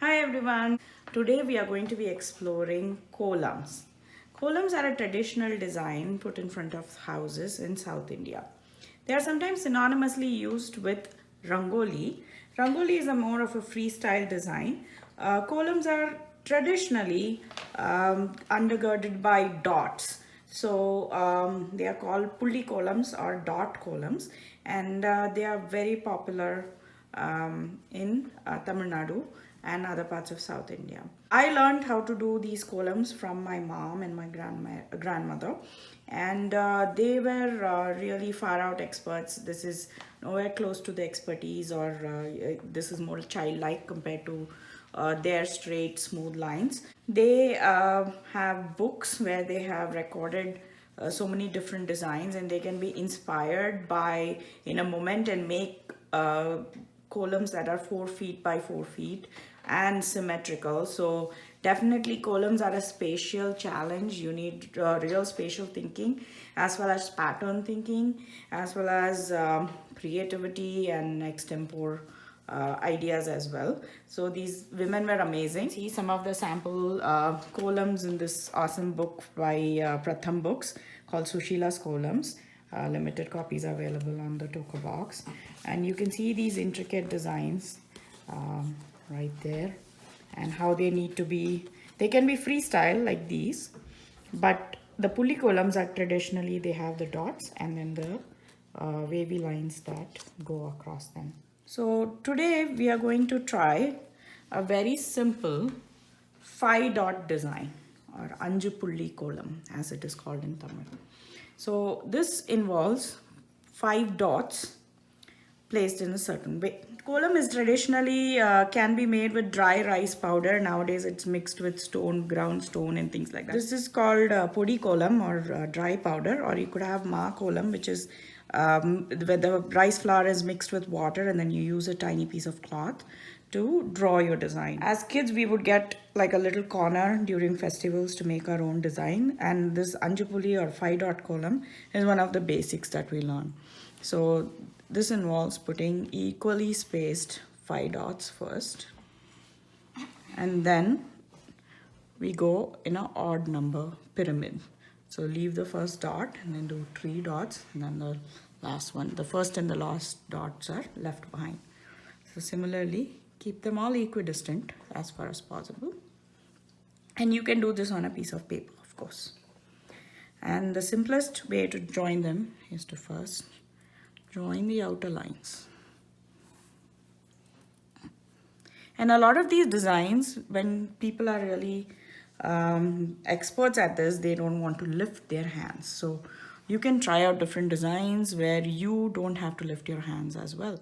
Hi everyone. Today we are going to be exploring kolams. Kolams are a traditional design put in front of houses in South India. They are sometimes synonymously used with rangoli. Rangoli is a more of a freestyle design. Kolams are traditionally undergirded by dots. So they are called pulli kolams or dot kolams, and they are very popular in Tamil Nadu and other parts of South India. I learned how to do these kolams from my mom and my grandmother, and they were really far out experts. This is nowhere close to the expertise, or this is more childlike compared to their straight, smooth lines. They have books where they have recorded so many different designs, and they can be inspired by in a moment and make columns that are 4 feet by 4 feet and symmetrical. So definitely columns are a spatial challenge. You need real spatial thinking, as well as pattern thinking, as well as creativity and extempore ideas as well. So these women were amazing. See some of the sample columns in this awesome book by Pratham Books called Sushila's Kolams. Limited copies are available on the Toka box, and you can see these intricate designs right there, and how they need to be. They can be freestyle like these, but the pulley columns are traditionally, they have the dots and then the wavy lines that go across them. So today we are going to try a very simple 5 dot design, or Anju Pulli Kolam as it is called in Tamil. So this involves 5 dots placed in a certain way. Kolam is traditionally can be made with dry rice powder. Nowadays it's mixed with stone, ground stone and things like that. This is called podi kolam, or dry powder, or you could have ma kolam, which is where the rice flour is mixed with water and then you use a tiny piece of cloth to draw your design. As kids, we would get like a little corner during festivals to make our own design, and this Anjupuli or 5 dot kolam is one of the basics that we learn. So this involves putting equally spaced 5 dots first, and then we go in an odd number pyramid. So leave the first dot and then do 3 dots, and then the last one. The first and the last dots are left behind. So similarly, keep them all equidistant as far as possible. And you can do this on a piece of paper, of course. And the simplest way to join them is to first join the outer lines. And a lot of these designs, when people are really experts at this, they don't want to lift their hands. So you can try out different designs where you don't have to lift your hands as well.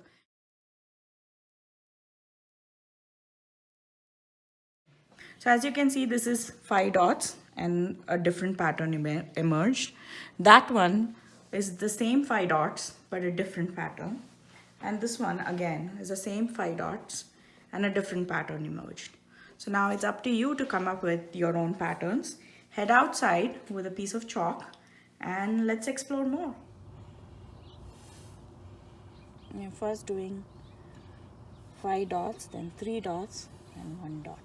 So as you can see, this is 5 dots and a different pattern emerged. That one is the same 5 dots but a different pattern. And this one again is the same 5 dots and a different pattern emerged. So now it's up to you to come up with your own patterns. Head outside with a piece of chalk and let's explore more. You're first doing 5 dots, then 3 dots and 1 dot.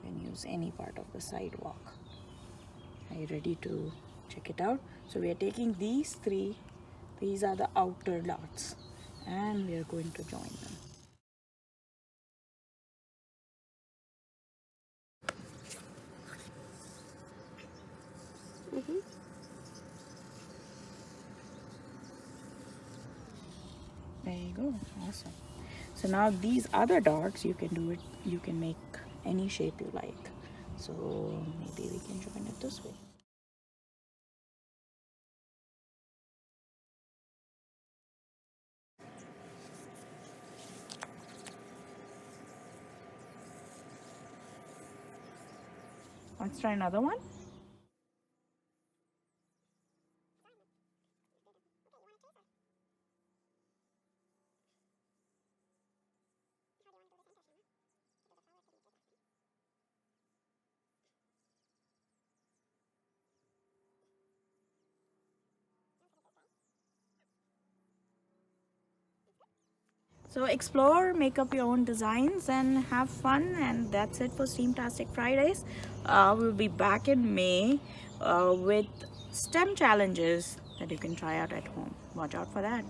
You can use any part of the sidewalk. Are you ready to check it out? So we are taking these 3, these are the outer dots, and we are going to join them. There you go, awesome. So now these other dots, you can do it, you can make any shape you like. So maybe we can join it this way. Let's try another one. So explore, make up your own designs and have fun, and that's it for STEAMTASTIC Fridays. We'll be back in May with STEM challenges that you can try out at home. Watch out for that.